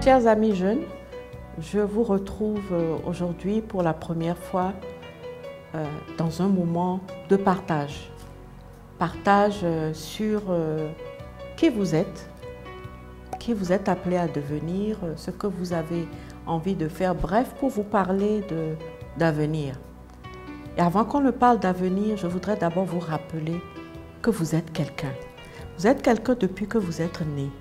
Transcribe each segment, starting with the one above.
Chers amis jeunes, je vous retrouve aujourd'hui pour la première fois dans un moment de partage. Partage sur qui vous êtes appelé à devenir, ce que vous avez envie de faire, bref, pour vous parler d'avenir. Et avant qu'on ne parle d'avenir, je voudrais d'abord vous rappeler que vous êtes quelqu'un. Vous êtes quelqu'un depuis que vous êtes né.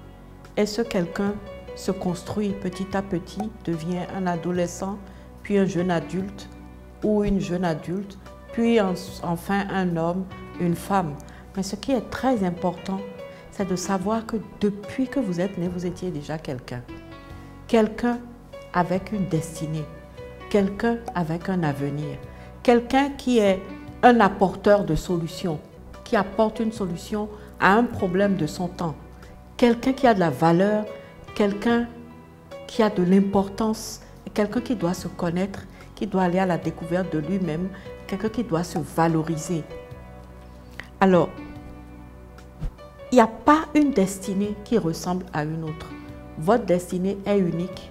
Et ce quelqu'un se construit petit à petit, devient un adolescent, puis un jeune adulte ou une jeune adulte, puis enfin un homme, une femme. Mais ce qui est très important, c'est de savoir que depuis que vous êtes né, vous étiez déjà quelqu'un. Quelqu'un avec une destinée, quelqu'un avec un avenir, quelqu'un qui est un apporteur de solutions, qui apporte une solution à un problème de son temps, quelqu'un qui a de la valeur, quelqu'un qui a de l'importance, quelqu'un qui doit se connaître, qui doit aller à la découverte de lui-même, quelqu'un qui doit se valoriser. Alors, il n'y a pas une destinée qui ressemble à une autre. Votre destinée est unique.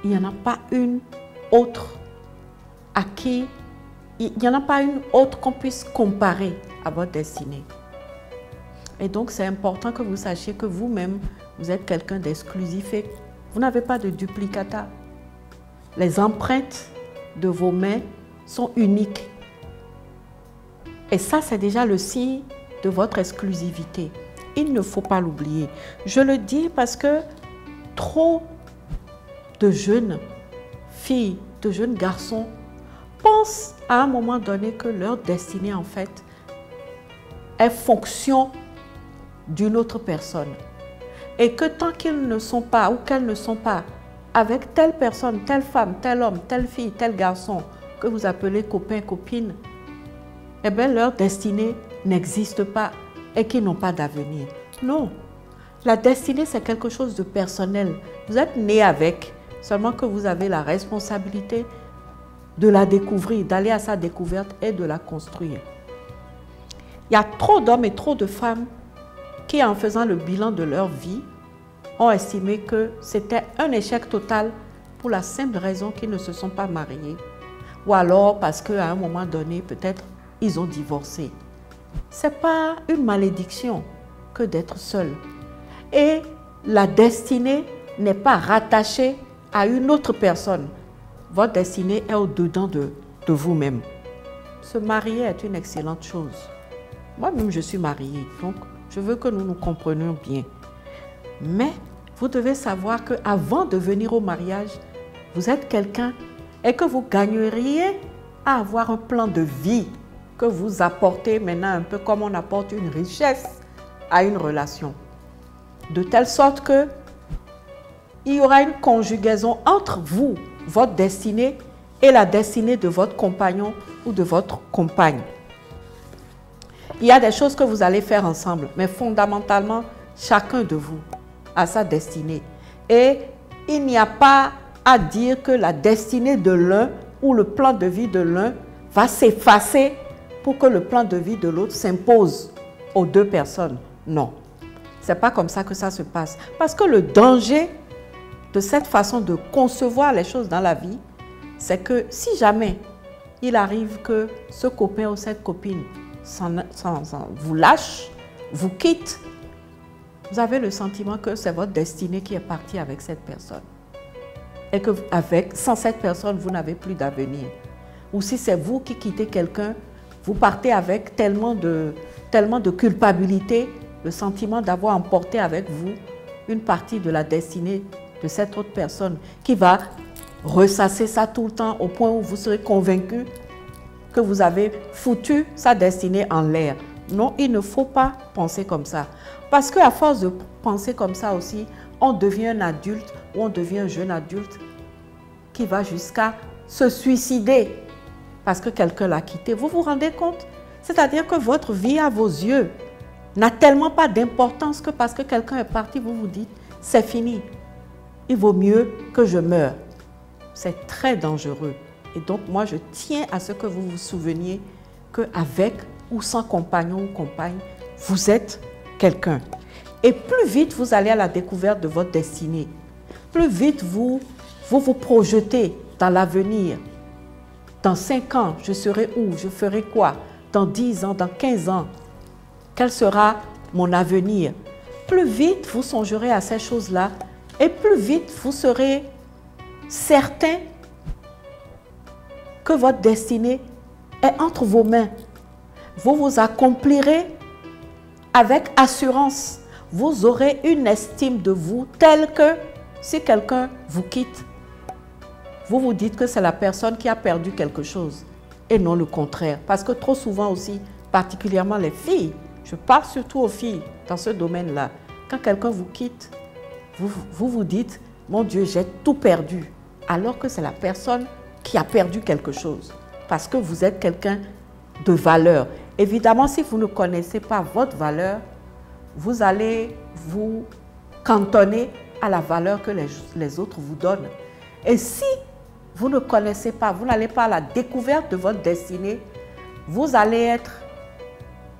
Il n'y en a pas une autre qu'on puisse comparer à votre destinée. Et donc, c'est important que vous sachiez que vous-même, vous êtes quelqu'un d'exclusif et vous n'avez pas de duplicata. Les empreintes de vos mains sont uniques. Et ça, c'est déjà le signe de votre exclusivité. Il ne faut pas l'oublier. Je le dis parce que trop de jeunes filles, de jeunes garçons pensent à un moment donné que leur destinée, en fait, est fonction d'une autre personne. Et que tant qu'ils ne sont pas ou qu'elles ne sont pas avec telle personne, telle femme, tel homme, telle fille, tel garçon que vous appelez copain, copine, eh bien leur destinée n'existe pas et qu'ils n'ont pas d'avenir. Non, la destinée c'est quelque chose de personnel. Vous êtes né avec, seulement que vous avez la responsabilité de la découvrir, d'aller à sa découverte et de la construire. Il y a trop d'hommes et trop de femmes qui, en faisant le bilan de leur vie, ont estimé que c'était un échec total pour la simple raison qu'ils ne se sont pas mariés. Ou alors parce qu'à un moment donné, peut-être, ils ont divorcé. Ce n'est pas une malédiction que d'être seul. Et la destinée n'est pas rattachée à une autre personne. Votre destinée est au-dedans de vous-même. Se marier est une excellente chose. Moi-même, je suis mariée, donc je veux que nous nous comprenions bien. Mais vous devez savoir qu'avant de venir au mariage, vous êtes quelqu'un et que vous gagneriez à avoir un plan de vie que vous apportez maintenant un peu comme on apporte une richesse à une relation. De telle sorte que il y aura une conjugaison entre vous, votre destinée, et la destinée de votre compagnon ou de votre compagne. Il y a des choses que vous allez faire ensemble, mais fondamentalement, chacun de vous a sa destinée. Et il n'y a pas à dire que la destinée de l'un ou le plan de vie de l'un va s'effacer pour que le plan de vie de l'autre s'impose aux deux personnes. Non, ce n'est pas comme ça que ça se passe. Parce que le danger de cette façon de concevoir les choses dans la vie, c'est que si jamais il arrive que ce copain ou cette copine vous lâche, vous quitte, vous avez le sentiment que c'est votre destinée qui est partie avec cette personne. Et que sans cette personne, vous n'avez plus d'avenir. Ou si c'est vous qui quittez quelqu'un, vous partez avec tellement de culpabilité, le sentiment d'avoir emporté avec vous une partie de la destinée de cette autre personne qui va ressasser ça tout le temps au point où vous serez convaincu que vous avez foutu sa destinée en l'air. Non, il ne faut pas penser comme ça. Parce qu'à force de penser comme ça aussi, on devient un adulte ou on devient un jeune adulte qui va jusqu'à se suicider parce que quelqu'un l'a quitté. Vous vous rendez compte? C'est-à-dire que votre vie à vos yeux n'a tellement pas d'importance que parce que quelqu'un est parti, vous vous dites, c'est fini. Il vaut mieux que je meure. C'est très dangereux. Et donc, moi, je tiens à ce que vous vous souveniez qu'avec ou sans compagnon ou compagne, vous êtes quelqu'un. Et plus vite vous allez à la découverte de votre destinée, plus vite vous vous projetez dans l'avenir. Dans 5 ans, je serai où? Je ferai quoi? Dans 10 ans, dans 15 ans, quel sera mon avenir? Plus vite vous songerez à ces choses-là et plus vite vous serez certain que votre destinée est entre vos mains. Vous vous accomplirez avec assurance. Vous aurez une estime de vous telle que si quelqu'un vous quitte, vous vous dites que c'est la personne qui a perdu quelque chose et non le contraire. Parce que trop souvent aussi, particulièrement les filles, je parle surtout aux filles dans ce domaine-là, quand quelqu'un vous quitte, vous vous dites, mon Dieu, j'ai tout perdu. Alors que c'est la personne qui a perdu quelque chose. Parce que vous êtes quelqu'un de valeur. Évidemment, si vous ne connaissez pas votre valeur, vous allez vous cantonner à la valeur que les autres vous donnent. Et si vous ne connaissez pas, vous n'allez pas à la découverte de votre destinée, vous allez être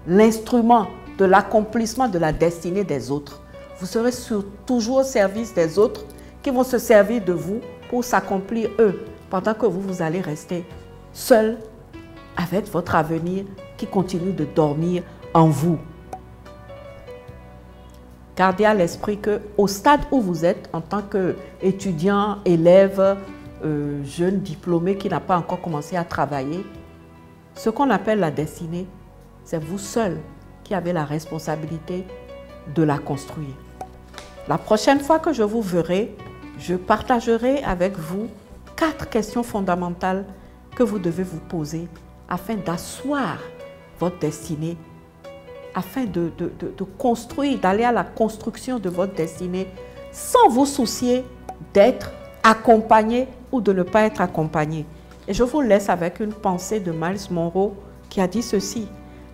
l'instrument de l'accomplissement de la destinée des autres. Vous serez toujours au service des autres qui vont se servir de vous pour s'accomplir eux, pendant que vous allez rester seul avec votre avenir qui continue de dormir en vous. Gardez à l'esprit qu'au stade où vous êtes en tant qu'étudiant, élève, jeune diplômé qui n'a pas encore commencé à travailler, ce qu'on appelle la destinée, c'est vous seul qui avez la responsabilité de la construire. La prochaine fois que je vous verrai, je partagerai avec vous 4 questions fondamentales que vous devez vous poser afin d'asseoir votre destinée, afin de construire, d'aller à la construction de votre destinée sans vous soucier d'être accompagné ou de ne pas être accompagné. Et je vous laisse avec une pensée de Myles Munroe qui a dit ceci: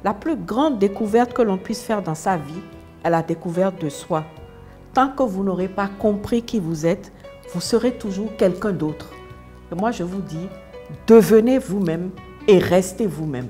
la plus grande découverte que l'on puisse faire dans sa vie est la découverte de soi. Tant que vous n'aurez pas compris qui vous êtes, vous serez toujours quelqu'un d'autre. Et moi, je vous dis, devenez vous-même et restez vous-même.